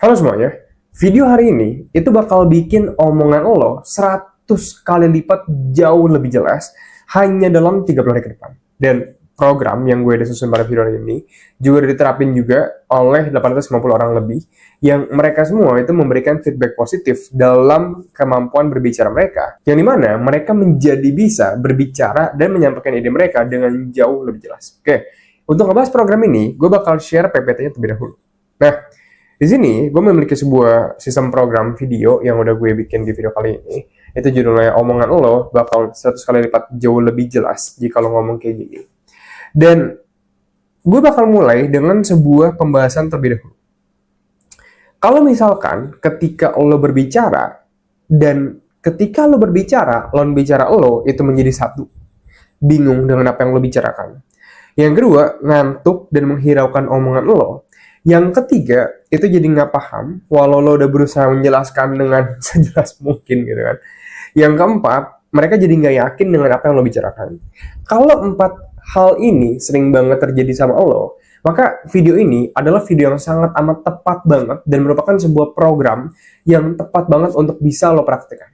Halo semuanya, video hari ini itu bakal bikin omongan lo 100 kali lipat jauh lebih jelas hanya dalam 30 hari ke depan. Dan program yang gue udah susun pada video ini juga diterapin juga oleh 850 orang lebih yang mereka semua itu memberikan feedback positif dalam kemampuan berbicara mereka, yang dimana mereka menjadi bisa berbicara dan menyampaikan ide mereka dengan jauh lebih jelas. Oke, untuk ngebahas program ini, gue bakal share PPT-nya terlebih dahulu. Nah, di sini, gue memiliki sebuah sistem program video yang udah gue bikin di video kali ini. Itu judulnya Omongan Lo bakal 100 kali lipat jauh lebih jelas jika lo ngomong kayak gini. Dan gue bakal mulai dengan sebuah pembahasan terlebih dahulu. Kalau misalkan ketika lo berbicara, dan ketika lo berbicara, lawan bicara lo itu menjadi satu. Bingung dengan apa yang lo bicarakan. Yang kedua, ngantuk dan menghiraukan omongan lo. Yang ketiga, itu jadi nggak paham, walau lo udah berusaha menjelaskan dengan sejelas mungkin gitu kan. Yang keempat, mereka jadi nggak yakin dengan apa yang lo bicarakan. Kalau 4 hal ini sering banget terjadi sama lo, maka video ini adalah video yang sangat amat tepat banget dan merupakan sebuah program yang tepat banget untuk bisa lo praktekkan.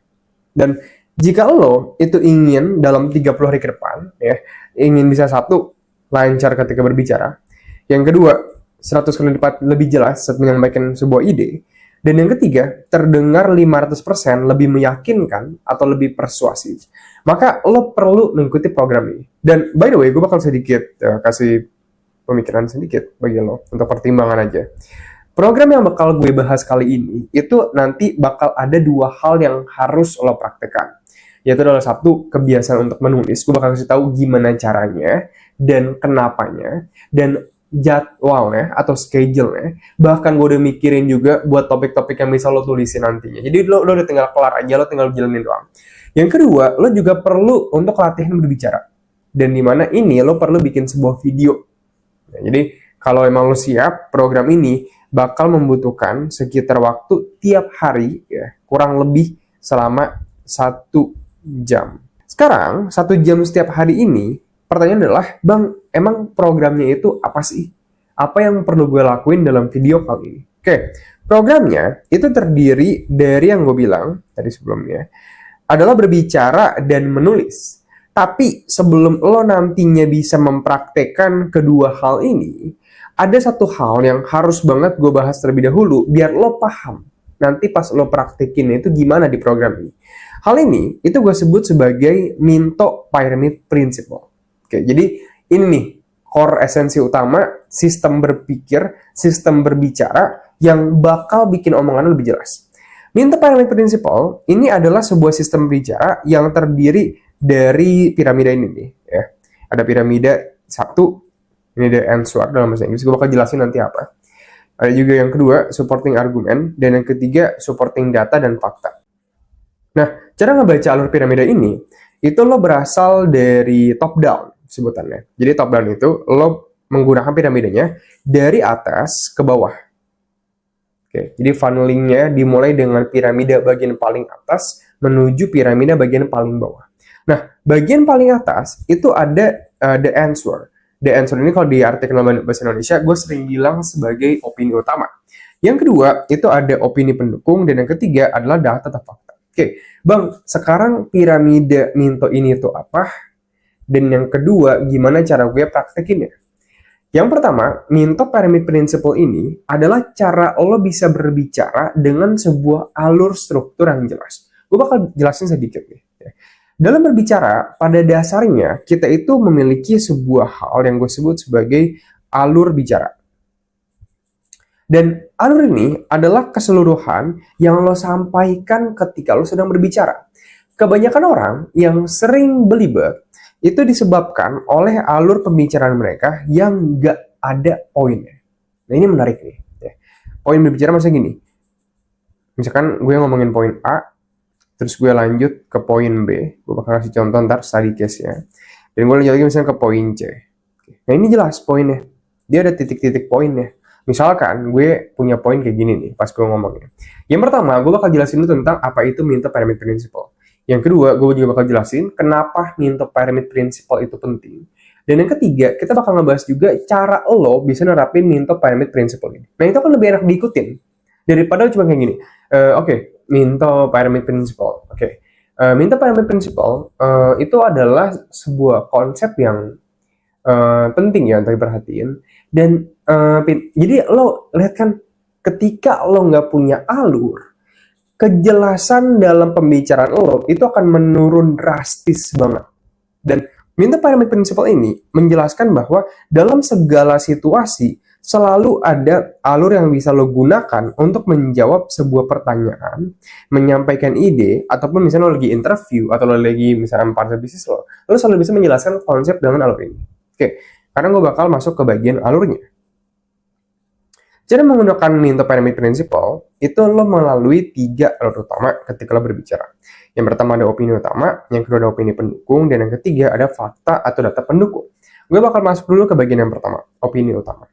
Dan jika lo itu ingin dalam 30 hari ke depan, ya, ingin bisa satu, lancar ketika berbicara. Yang kedua, 100 kali lipat lebih jelas saat menyampaikan sebuah ide. Dan yang ketiga, terdengar 500% lebih meyakinkan atau lebih persuasif. Maka lo perlu mengikuti program ini. Dan by the way, gue bakal sedikit kasih pemikiran sedikit bagi lo untuk pertimbangan aja. Program yang bakal gue bahas kali ini, itu nanti bakal ada 2 hal yang harus lo praktekkan. Yaitu adalah satu, kebiasaan untuk menulis. Gue bakal kasih tahu gimana caranya dan kenapanya. Dan jadwalnya atau schedule-nya, bahkan gue udah mikirin juga buat topik-topik yang bisa lo tulisin nantinya. Jadi lo udah tinggal kelar aja, lo tinggal jalanin doang. Yang kedua, lo juga perlu untuk latihan berbicara. Dan dimana ini lo perlu bikin sebuah video. Nah, jadi kalau emang lo siap, program ini bakal membutuhkan sekitar waktu tiap hari, ya, kurang lebih selama 1 jam. Sekarang 1 jam setiap hari ini, pertanyaan adalah, Bang, emang programnya itu apa sih? Apa yang perlu gue lakuin dalam video kali ini? Oke, programnya itu terdiri dari yang gue bilang tadi sebelumnya, adalah berbicara dan menulis. Tapi sebelum lo nantinya bisa mempraktekkan kedua hal ini, ada satu hal yang harus banget gue bahas terlebih dahulu, biar lo paham nanti pas lo praktekin itu gimana di program ini. Hal ini, itu gue sebut sebagai Minto Pyramid Principle. Oke, jadi ini nih core esensi utama sistem berpikir, sistem berbicara yang bakal bikin omongan lebih jelas. Minto Pyramid Principle ini adalah sebuah sistem berbicara yang terdiri dari piramida ini nih, ya. Ada piramida 1, ini the answer dalam bahasa Inggris. Gue bakal jelasin nanti apa. Ada juga yang kedua, supporting argument, dan yang ketiga, supporting data dan fakta. Nah, cara ngebaca alur piramida ini, itu lo berasal dari top down sebutannya. Jadi top down itu lo menggunakan piramidanya dari atas ke bawah. Oke, jadi funnelingnya dimulai dengan piramida bagian paling atas menuju piramida bagian paling bawah. Nah, bagian paling atas itu ada the answer. The answer ini kalau diartikan dalam bahasa Indonesia, gue sering bilang sebagai opini utama. Yang kedua, itu ada opini pendukung, dan yang ketiga adalah data atau fakta. Oke, Bang, sekarang piramida Minto ini itu apa? Dan yang kedua, gimana cara gue praktekinnya? Yang pertama, Minto Pyramid Principle ini adalah cara lo bisa berbicara dengan sebuah alur struktur yang jelas. Gue bakal jelasin sedikit nih. Dalam berbicara, pada dasarnya kita itu memiliki sebuah hal yang gue sebut sebagai alur bicara. Dan alur ini adalah keseluruhan yang lo sampaikan ketika lo sedang berbicara. Kebanyakan orang yang sering belibet itu disebabkan oleh alur pembicaraan mereka yang nggak ada poinnya. Nah, ini menarik nih. Ya. Poin berbicara maksudnya gini. Misalkan gue ngomongin poin A, terus gue lanjut ke poin B. Gue bakal kasih contoh ntar study case-nya. Dan gue lanjut lagi misalnya ke poin C. Nah, ini jelas poinnya. Dia ada titik-titik poinnya. Misalkan gue punya poin kayak gini nih pas gue ngomongnya. Yang pertama, gue bakal jelasin dulu tentang apa itu Minto Pyramid Principle. Yang kedua, gue juga bakal jelasin kenapa Minto Pyramid Principle itu penting. Dan yang ketiga, kita bakal ngebahas juga cara lo bisa nerapin Minto Pyramid Principle ini. Nah, itu kan lebih enak diikutin Daripada cuma kayak gini. Oke, Minto Pyramid Principle. Oke. Minto Pyramid Principle itu adalah sebuah konsep yang penting ya untuk diperhatiin. Dan jadi lo lihat kan, ketika lo nggak punya alur, kejelasan dalam pembicaraan lo itu akan menurun drastis banget. Dan Minto Pyramid Principle ini menjelaskan bahwa dalam segala situasi selalu ada alur yang bisa lo gunakan untuk menjawab sebuah pertanyaan, menyampaikan ide, ataupun misalnya lo lagi interview atau lo lagi misalnya partner bisnis lo selalu bisa menjelaskan konsep dengan alur ini. Oke, karena gue bakal masuk ke bagian alurnya. Cara menggunakan Minto Pyramid Principle itu lo melalui 3 alur utama ketika lo berbicara. Yang pertama ada opini utama, yang kedua ada opini pendukung, dan yang ketiga ada fakta atau data pendukung. Gue bakal masuk dulu ke bagian yang pertama, opini utama.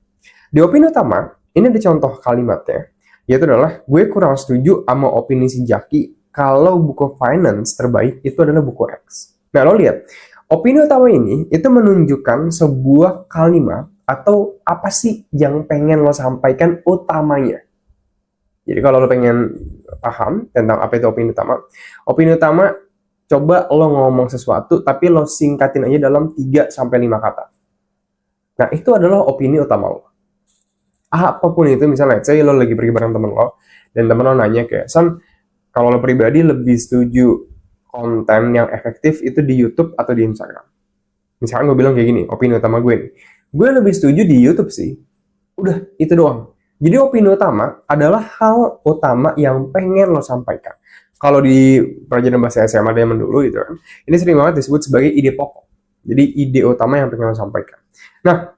Di opini utama, ini ada contoh kalimatnya, yaitu adalah gue kurang setuju sama opini si Jaki kalau buku finance terbaik itu adalah buku X. Nah, lo lihat, opini utama ini itu menunjukkan sebuah kalimat atau apa sih yang pengen lo sampaikan utamanya. Jadi kalau lo pengen paham tentang apa itu opini utama coba lo ngomong sesuatu tapi lo singkatin aja dalam 3-5 kata. Nah, itu adalah opini utama lo. Apapun itu, misalnya saya lo lagi pergi bareng temen lo dan temen lo nanya kayak, San, kalau lo pribadi lebih setuju konten yang efektif itu di YouTube atau di Instagram? Misalkan gue bilang kayak gini, opini utama gue nih, gue lebih setuju di YouTube sih. Udah, itu doang. Jadi opini utama adalah hal utama yang pengen lo sampaikan. Kalau di pelajaran bahasa SMA zaman dulu gitu kan, ini sering banget disebut sebagai ide pokok. Jadi ide utama yang pengen lo sampaikan. Nah,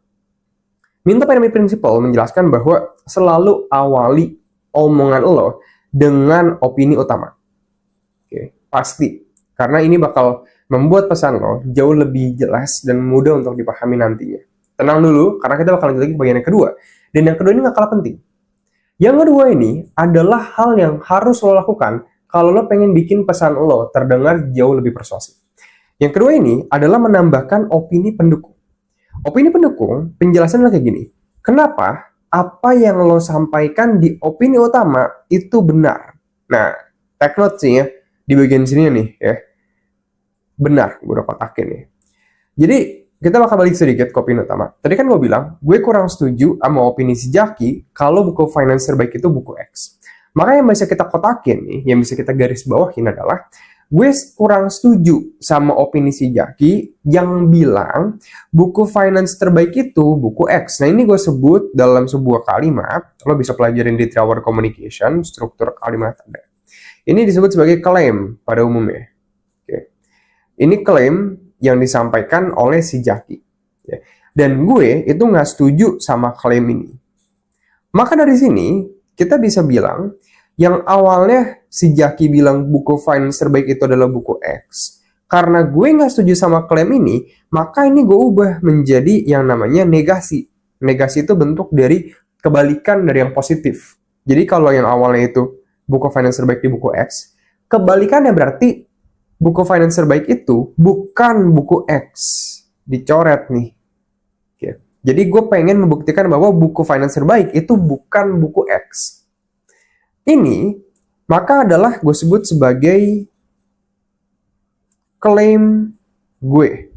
Minto Pyramid Principle menjelaskan bahwa selalu awali omongan lo dengan opini utama. Oke, pasti. Karena ini bakal membuat pesan lo jauh lebih jelas dan mudah untuk dipahami nantinya. Tenang dulu, karena kita bakal lanjut lagi ke bagian yang kedua. Dan yang kedua ini gak kalah penting. Yang kedua ini adalah hal yang harus lo lakukan kalau lo pengen bikin pesan lo terdengar jauh lebih persuasif. Yang kedua ini adalah menambahkan opini pendukung. Opini pendukung, penjelasannya kayak gini. Kenapa apa yang lo sampaikan di opini utama itu benar? Nah, take note sih ya, di bagian sini nih ya. Benar, gue udah kotakin nih. Jadi, kita bakal balik sedikit ke opini utama. Tadi kan gue bilang, gue kurang setuju sama opini si Jaki kalau buku finance terbaik itu buku X. Maka yang bisa kita kotakin nih, yang bisa kita garis bawahin adalah, gue kurang setuju sama opini si Jaki yang bilang buku finance terbaik itu buku X. Nah, ini gue sebut dalam sebuah kalimat, lo bisa pelajarin di 3 Hour Communication, struktur kalimat ada. Ini disebut sebagai klaim pada umumnya. Oke. Ini klaim yang disampaikan oleh si Jaki. Dan gue itu nggak setuju sama klaim ini. Maka dari sini, kita bisa bilang, yang awalnya si Jaki bilang buku finance terbaik itu adalah buku X, karena gue nggak setuju sama klaim ini, maka ini gue ubah menjadi yang namanya negasi. Negasi itu bentuk dari kebalikan dari yang positif. Jadi kalau yang awalnya itu buku finance terbaik di buku X, kebalikannya berarti buku finance terbaik itu bukan buku X. Dicoret nih. Oke. Jadi gue pengen membuktikan bahwa buku finance terbaik itu bukan buku X. Ini maka adalah gue sebut sebagai klaim gue.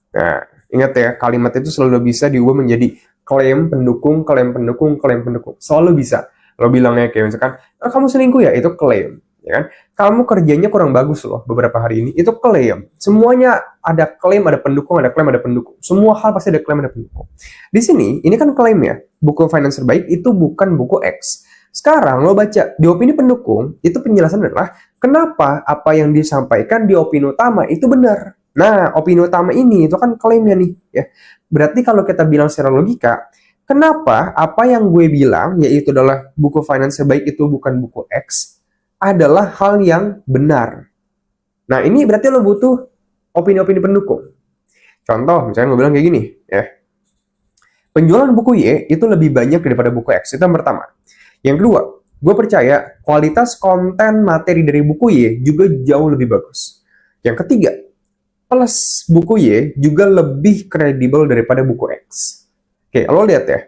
Nah, ingat ya, kalimat itu selalu bisa diubah menjadi klaim pendukung, klaim pendukung, klaim pendukung. Selalu bisa. Lo bilangnya kayak misalkan, kamu selingkuh ya, itu klaim. Ya kan? Kamu kerjanya kurang bagus loh beberapa hari ini, itu klaim. Semuanya ada klaim, ada pendukung, ada klaim, ada pendukung. Semua hal pasti ada klaim, ada pendukung. Di sini, ini kan klaim ya, buku finance terbaik itu bukan buku X. Sekarang lo baca di opini pendukung, itu penjelasan adalah kenapa apa yang disampaikan di opini utama itu benar. Nah, opini utama ini itu kan klaimnya nih ya. Berarti kalau kita bilang secara logika, kenapa apa yang gue bilang yaitu adalah buku finance terbaik itu bukan buku X adalah hal yang benar. Nah, ini berarti lo butuh opini-opini pendukung. Contoh, misalnya gue bilang kayak gini ya. Penjualan buku Y itu lebih banyak daripada buku X. Itu yang pertama. Yang kedua, gue percaya kualitas konten materi dari buku Y juga jauh lebih bagus. Yang ketiga, plus buku Y juga lebih kredibel daripada buku X. Oke, lo lihat ya.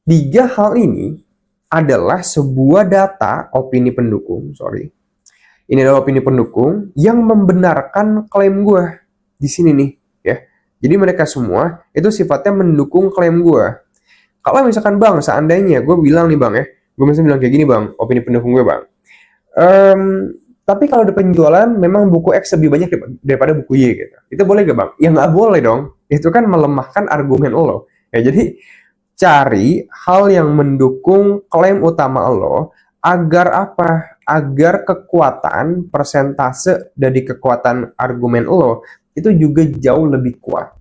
3 hal ini adalah sebuah data opini pendukung, Ini adalah opini pendukung yang membenarkan klaim gue di sini nih, ya. Jadi mereka semua itu sifatnya mendukung klaim gue. Kalau misalkan bang, seandainya gue bilang nih bang ya, gue misalnya bilang kayak gini bang, opini pendukung gue bang. Tapi kalau ada penjualan, memang buku X lebih banyak daripada buku Y gitu. Itu boleh gak bang? Ya nggak boleh dong. Itu kan melemahkan argumen lo. Ya jadi cari hal yang mendukung klaim utama lo agar apa? Agar kekuatan persentase dari kekuatan argumen lo itu juga jauh lebih kuat.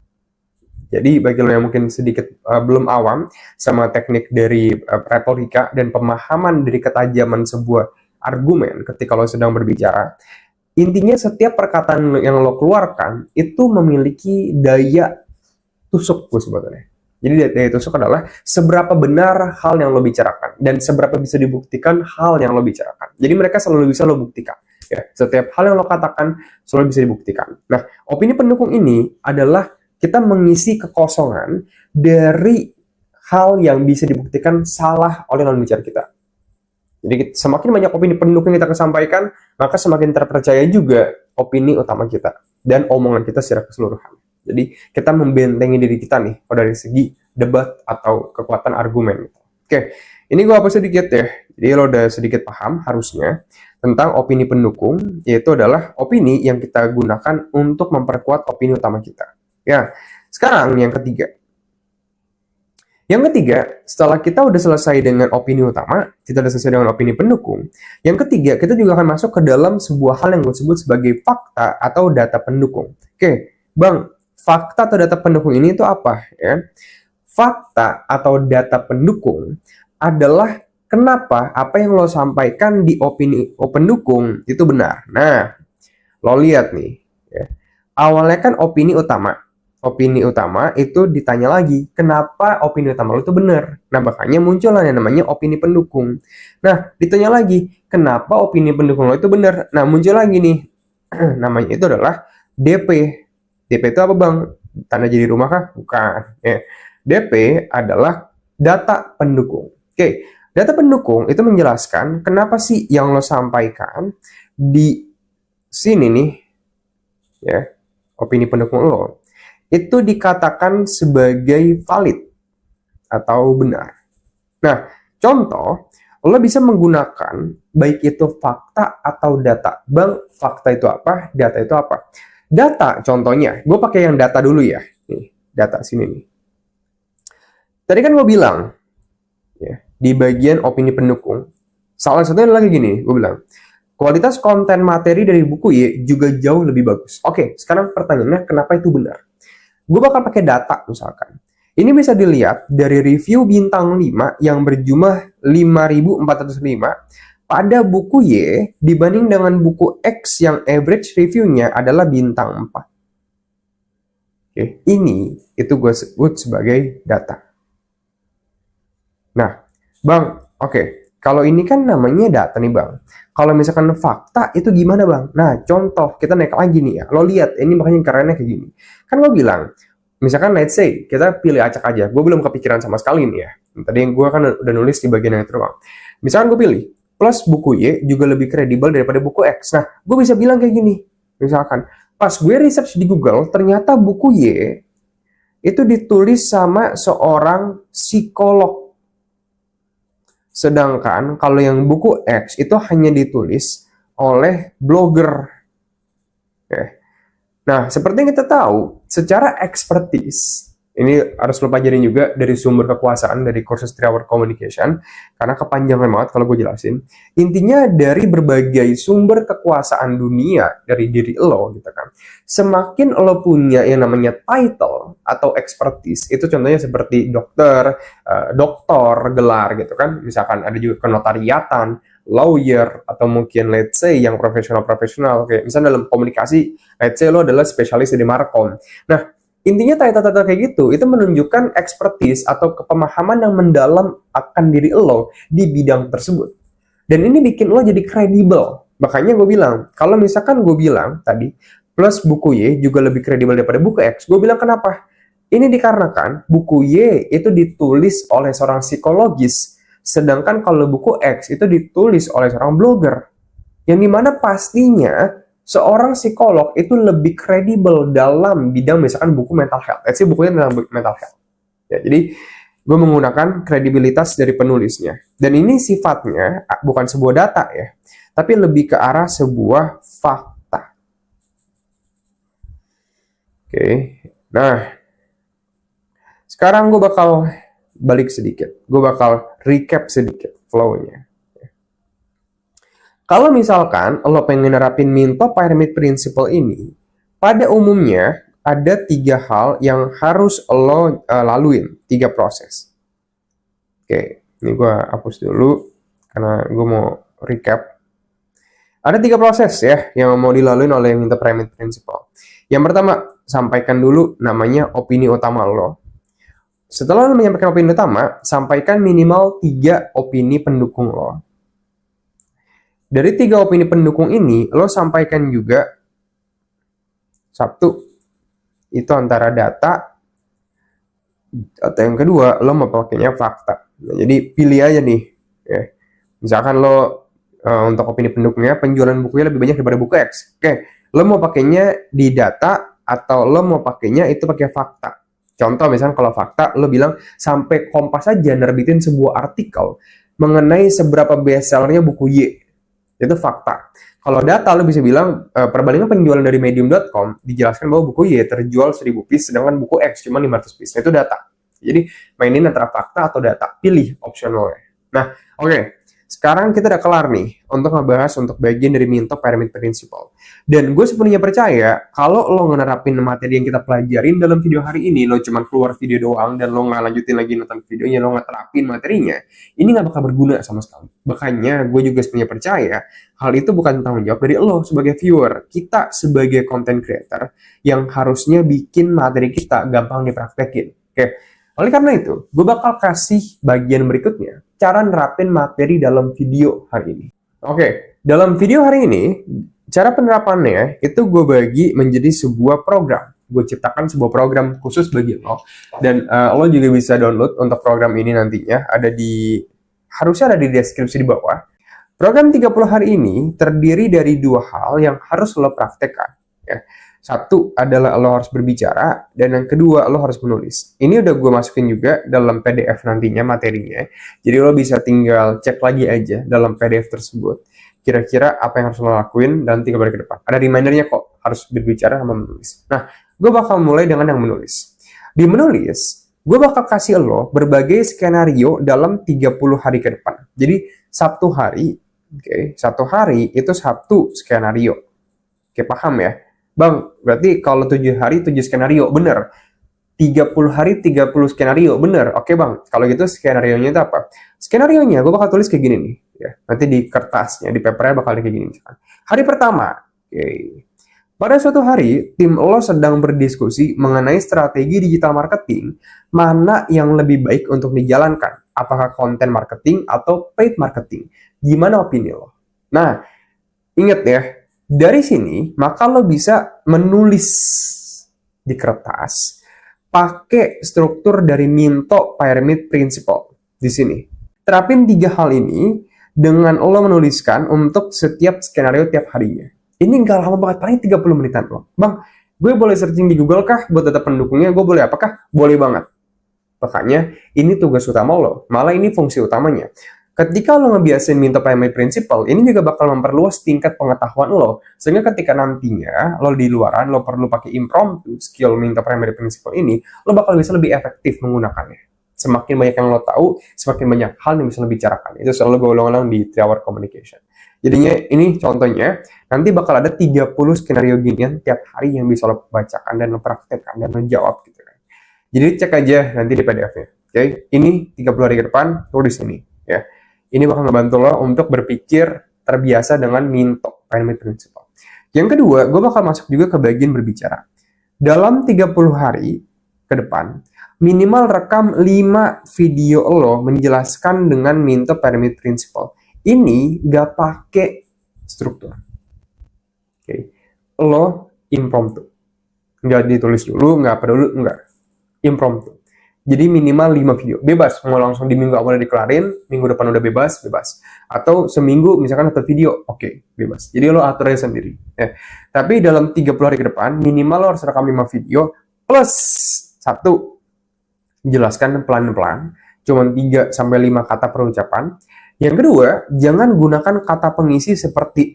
Jadi bagi lo yang mungkin sedikit belum awam sama teknik dari retorika dan pemahaman dari ketajaman sebuah argumen ketika lo sedang berbicara, intinya setiap perkataan yang lo keluarkan itu memiliki daya tusuk gue sebetulnya. Jadi daya tusuk adalah seberapa benar hal yang lo bicarakan dan seberapa bisa dibuktikan hal yang lo bicarakan. Jadi mereka selalu bisa lo buktikan. Ya, setiap hal yang lo katakan selalu bisa dibuktikan. Nah, opini pendukung ini adalah kita mengisi kekosongan dari hal yang bisa dibuktikan salah oleh lawan bicara kita. Jadi semakin banyak opini pendukung yang kita sampaikan, maka semakin terpercaya juga opini utama kita dan omongan kita secara keseluruhan. Jadi kita membentengi diri kita nih kalau dari segi debat atau kekuatan argumen. Oke, ini gue hapus sedikit ya. Jadi lo udah sedikit paham harusnya tentang opini pendukung, yaitu adalah opini yang kita gunakan untuk memperkuat opini utama kita. Ya, sekarang yang ketiga. Yang ketiga, setelah kita udah selesai dengan opini utama, kita udah selesai dengan opini pendukung. Yang ketiga, kita juga akan masuk ke dalam sebuah hal yang gue sebut sebagai fakta atau data pendukung. Oke, bang, fakta atau data pendukung ini itu apa? Ya? Fakta atau data pendukung adalah kenapa apa yang lo sampaikan di opini pendukung itu benar. Nah, lo lihat nih, ya. Awalnya kan opini utama. Opini utama itu ditanya lagi, kenapa opini utama lo itu benar? Nah, makanya muncullah yang namanya opini pendukung. Nah, ditanya lagi, kenapa opini pendukung lo itu benar? Nah, muncul lagi nih, namanya itu adalah DP. DP itu apa bang? Tanda jadi rumah kah? Bukan. Ya. DP adalah data pendukung. Oke, data pendukung itu menjelaskan kenapa sih yang lo sampaikan di sini nih, ya, opini pendukung lo itu dikatakan sebagai valid atau benar. Nah, contoh, lo bisa menggunakan baik itu fakta atau data. Bang, fakta itu apa? Data itu apa? Data, contohnya, gue pakai yang data dulu ya. Nih, data sini nih. Tadi kan gue bilang, ya, di bagian opini pendukung, salah satunya lagi gini, gue bilang, kualitas konten materi dari buku Y juga jauh lebih bagus. Oke, sekarang pertanyaannya, kenapa itu benar? Gue bakal pakai data misalkan. Ini bisa dilihat dari review bintang 5 yang berjumlah 5.405 pada buku Y dibanding dengan buku X yang average reviewnya adalah bintang 4. Oke, ini itu gue sebut sebagai data. Nah, bang, oke. Kalau ini kan namanya data nih bang. Kalau misalkan fakta itu gimana bang? Nah contoh kita naik lagi nih ya. Lo lihat ini makanya kerennya kayak gini. Kan gue bilang, misalkan let's say kita pilih acak aja. Gue belum kepikiran sama sekali nih ya. Tadi gue kan udah nulis di bagian yang terbang. Misalkan gue pilih plus buku Y juga lebih kredibel daripada buku X. Nah gue bisa bilang kayak gini. Misalkan pas gue research di Google ternyata buku Y itu ditulis sama seorang psikolog. Sedangkan kalau yang buku X itu hanya ditulis oleh blogger. Oke. Nah, seperti yang kita tahu, secara expertise, ini harus lo pelajarin juga dari sumber kekuasaan dari kursus 3 Hour Communication, karena kepanjangan banget kalau gue jelasin. Intinya dari berbagai sumber kekuasaan dunia dari diri lo, gitu kan. Semakin lo punya yang namanya title atau expertise, itu contohnya seperti dokter, doktor, gelar gitu kan. Misalkan ada juga kenotariatan, lawyer, atau mungkin let's say yang profesional-profesional. Kayak misalnya dalam komunikasi, let's say lo adalah spesialis di markom. Nah, intinya title-title kayak gitu, itu menunjukkan expertise atau kepemahaman yang mendalam akan diri lo di bidang tersebut. Dan ini bikin lo jadi kredibel. Makanya gue bilang, kalau misalkan gue bilang tadi, plus buku Y juga lebih kredibel daripada buku X, gue bilang kenapa? Ini dikarenakan buku Y itu ditulis oleh seorang psikologis, Sedangkan kalau buku X itu ditulis oleh seorang blogger, yang dimana pastinya seorang psikolog itu lebih kredibel dalam bidang misalkan buku mental health. Let's say bukunya tentang mental health. Ya, jadi gue menggunakan kredibilitas dari penulisnya. Dan ini sifatnya bukan sebuah data ya, tapi lebih ke arah sebuah fakta. Oke, nah sekarang gue bakal balik sedikit. Gue bakal recap sedikit flow-nya. Kalau misalkan lo pengen nerapin Minto Pyramid Principle ini, pada umumnya ada 3 hal yang harus lo laluin, 3 proses. Oke, ini gue hapus dulu karena gue mau recap. Ada 3 proses ya yang mau dilaluin oleh Minto Pyramid Principle. Yang pertama, sampaikan dulu namanya opini utama lo. Setelah lo menyampaikan opini utama, sampaikan minimal 3 opini pendukung lo. Dari 3 opini pendukung ini, lo sampaikan juga satu, itu antara data, atau yang kedua, lo mau pakainya fakta. Nah, jadi pilih aja nih. Ya. Misalkan lo untuk opini pendukungnya, penjualan bukunya lebih banyak daripada buku X. Oke, lo mau pakainya di data, atau lo mau pakainya itu pakai fakta. Contoh misalnya kalau fakta, lo bilang sampai Kompas aja nerbitin sebuah artikel mengenai seberapa bestsellernya buku Y. Itu fakta. Kalau data lo bisa bilang perbandingan penjualan dari medium.com dijelaskan bahwa buku Y terjual 1000 piece sedangkan buku X cuma 500 piece. Nah, itu data. Jadi mainin antara fakta atau data. Pilih opsionalnya. Nah, oke. Sekarang kita udah kelar nih untuk ngebahas untuk bagian dari Minto Pyramid Principle. Dan gue sepenuhnya percaya kalau lo ngerapin materi yang kita pelajarin dalam video hari ini, lo cuma keluar video doang dan lo nggak lanjutin lagi nonton videonya, lo nggak terapin materinya, ini nggak bakal berguna sama sekali. Makanya gue juga sepenuhnya percaya hal itu bukan tanggung jawab dari lo sebagai viewer. Kita sebagai content creator yang harusnya bikin materi kita gampang dipraktekin. Oke. Oleh karena itu, gue bakal kasih bagian berikutnya, cara nerapin materi dalam video hari ini. Oke, dalam video hari ini, cara penerapannya itu gue bagi menjadi sebuah program. Gue ciptakan sebuah program khusus bagi lo, dan lo juga bisa download untuk program ini nantinya, harusnya ada di deskripsi di bawah. Program 30 hari ini terdiri dari 2 hal yang harus lo praktekkan. Ya. Satu adalah lo harus berbicara, dan yang kedua lo harus menulis. Ini udah gue masukin juga dalam PDF nantinya materinya. Jadi lo bisa tinggal cek lagi aja dalam PDF tersebut. Kira-kira apa yang harus lo lakuin dalam 3 hari ke depan. Ada remindernya kok, harus berbicara sama menulis. Nah, gue bakal mulai dengan yang menulis. Di menulis, gue bakal kasih lo berbagai skenario dalam 30 hari ke depan. Jadi, Sabtu hari, satu hari itu satu skenario. Oke, paham ya? Bang, berarti kalau 7 hari 7 skenario, bener. 30 hari 30 skenario, bener. Oke bang, kalau gitu skenario-nya itu apa? Skenario-nya gue bakal tulis kayak gini nih. Ya. Nanti di kertasnya, di papernya bakal kayak gini. Misalkan. Hari pertama, pada suatu hari, tim lo sedang berdiskusi mengenai strategi digital marketing, mana yang lebih baik untuk dijalankan. Apakah konten marketing atau paid marketing? Gimana opini lo? Nah, ingat ya, dari sini, maka lo bisa menulis di kertas pakai struktur dari Minto Pyramid Principle di sini. Terapin 3 hal ini dengan lo menuliskan untuk setiap skenario tiap harinya. Ini nggak lama banget, paling 30 menitan lo. Bang, gue boleh searching di Google kah buat data pendukungnya? Gue boleh apakah? Boleh banget. Makanya, ini tugas utama lo. Malah ini fungsi utamanya. Ketika lo ngebiasain Minto Pyramid Principle, ini juga bakal memperluas tingkat pengetahuan lo. Sehingga ketika nantinya lo di luaran, lo perlu pakai impromptu skill Minto Pyramid Principle ini, lo bakal bisa lebih efektif menggunakannya. Semakin banyak yang lo tahu, semakin banyak hal yang bisa lo bicarakan. Itu selalu gue ulang-ulang di 3 Hour Communication. Jadinya ini contohnya, nanti bakal ada 30 skenario ginian tiap hari yang bisa lo bacakan dan lo praktekkan dan lo jawab gitu kan. Jadi cek aja nanti di PDF-nya. Oke, ini 30 hari ke depan, tulis di sini ya. Ini bakal ngebantu lo untuk berpikir terbiasa dengan Minto Pyramid Principle. Yang kedua, gue bakal masuk juga ke bagian berbicara. Dalam 30 hari ke depan, minimal rekam 5 video lo menjelaskan dengan Minto Pyramid Principle. Ini gak pakai struktur. Oke. Lo impromptu. Nggak ditulis dulu, nggak apa dulu, nggak. Impromptu. Jadi minimal 5 video. Bebas, mau langsung di minggu awal dikelarin, minggu depan udah bebas, bebas. Atau seminggu misalkan 1 video, oke, bebas. Jadi lo atur aja sendiri. Ya. Tapi dalam 30 hari ke depan, minimal lo harus rekam 5 video, plus 1, jelaskan pelan-pelan, cuma 3 sampai 5 kata per ucapan. Yang kedua, jangan gunakan kata pengisi seperti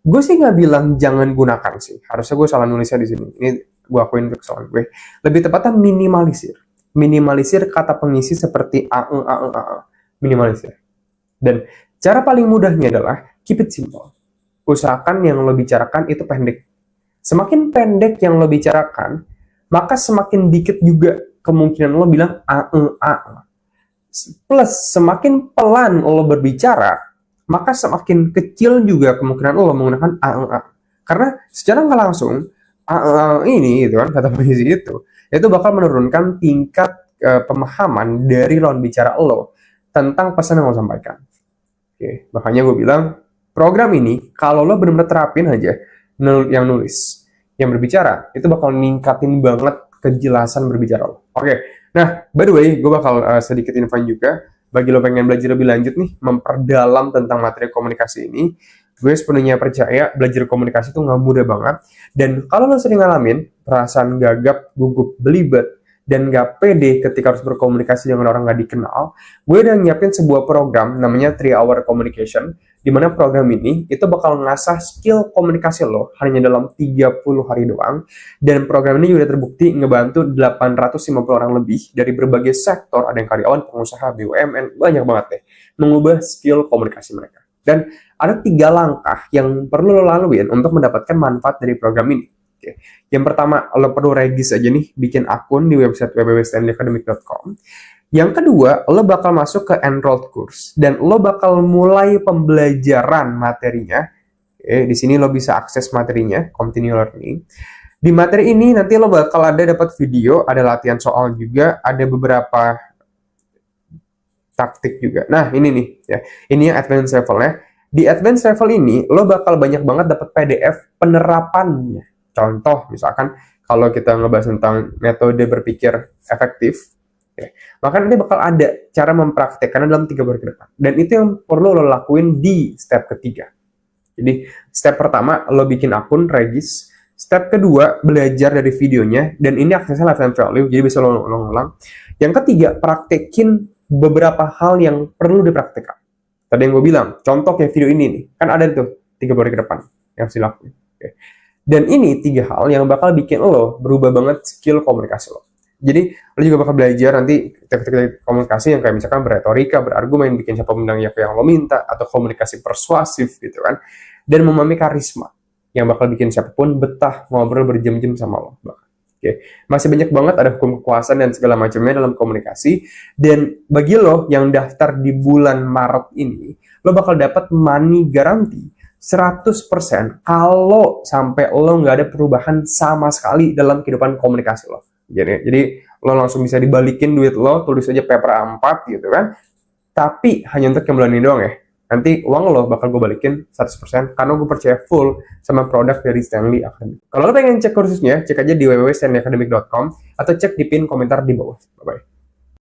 Gue sih nggak bilang jangan gunakan sih. Harusnya gue salah nulisnya di sini. Ini gue akuin kesalahan gue. Lebih tepatnya minimalisir. Minimalisir kata pengisi seperti minimalisir. Dan cara paling mudahnya adalah keep it simple. Usahakan yang lo bicarakan itu pendek. Semakin pendek yang lo bicarakan, maka semakin dikit juga kemungkinan lo bilang Plus semakin pelan lo berbicara, maka semakin kecil juga kemungkinan lo menggunakan Karena secara nggak langsung ini gitu kan, kata pengisi itu bakal menurunkan tingkat pemahaman dari lawan bicara lo tentang pesan yang lo sampaikan. Oke, makanya gue bilang program ini kalau lo benar-benar terapin aja yang nulis, yang berbicara, itu bakal ningkatin banget kejelasan berbicara lo. Oke, nah by the way, gue bakal sedikit info juga bagi lo pengen belajar lebih lanjut nih, memperdalam tentang materi komunikasi ini. Gue sepenuhnya percaya belajar komunikasi itu nggak mudah banget. Dan kalau lo sering ngalamin perasaan gagap, gugup, belibet, dan nggak pede ketika harus berkomunikasi dengan orang nggak dikenal, gue udah nyiapin sebuah program namanya 3 Hour Communication, di mana program ini itu bakal ngasah skill komunikasi lo hanya dalam 30 hari doang. Dan program ini juga terbukti ngebantu 850 orang lebih dari berbagai sektor, ada yang karyawan, pengusaha, BUMN, banyak banget deh, mengubah skill komunikasi mereka. Dan ada 3 langkah yang perlu lo laluin untuk mendapatkan manfaat dari program ini. Oke. Yang pertama, lo perlu regis aja nih, bikin akun di website www.stanleyacademic.com. Yang kedua, lo bakal masuk ke enrolled course dan lo bakal mulai pembelajaran materinya. Oke, di sini lo bisa akses materinya, continue learning. Di materi ini nanti lo bakal dapat video, ada latihan soal juga, ada beberapa taktik juga. Nah, ini nih ya. Ini yang advance levelnya. Di advance level ini lo bakal banyak banget dapat PDF penerapannya. Contoh misalkan kalau kita ngebahas tentang metode berpikir efektif, maka nanti bakal ada cara mempraktekkannya dalam 3 bulan ke depan. Dan itu yang perlu lo lakuin di step ketiga. Jadi step pertama lo bikin akun regis. Step kedua belajar dari videonya, dan ini aksesnya lifetime value, jadi bisa lo ulang. Yang ketiga praktekin beberapa hal yang perlu dipraktekkan. Tadi yang gue bilang, contoh kayak video ini nih, kan ada tuh 3 bulan ke depan yang harus dilakuin. Dan ini 3 hal yang bakal bikin lo berubah banget skill komunikasi lo. Jadi lo juga bakal belajar nanti teknik komunikasi yang kayak misalkan berretorika, berargumen, bikin siapa menang ya yang lo minta, atau komunikasi persuasif gitu kan. Dan memahami karisma yang bakal bikin siapapun betah ngobrol berjam-jam sama lo. Oke, masih banyak banget ada hukum kekuasaan dan segala macamnya dalam komunikasi. Dan bagi lo yang daftar di bulan Maret ini, lo bakal dapat money guarantee 100% kalau sampai lo nggak ada perubahan sama sekali dalam kehidupan komunikasi lo. Jadi lo langsung bisa dibalikin duit lo, tulis aja paper A4 gitu kan. Tapi hanya untuk yang bulan ini doang ya. Nanti uang lo bakal gue balikin 100% karena gue percaya full sama produk dari Stanley Academy. Kalau lo pengen cek kursusnya, cek aja di www.stanleyacademic.com atau cek di pin komentar di bawah. Bye-bye.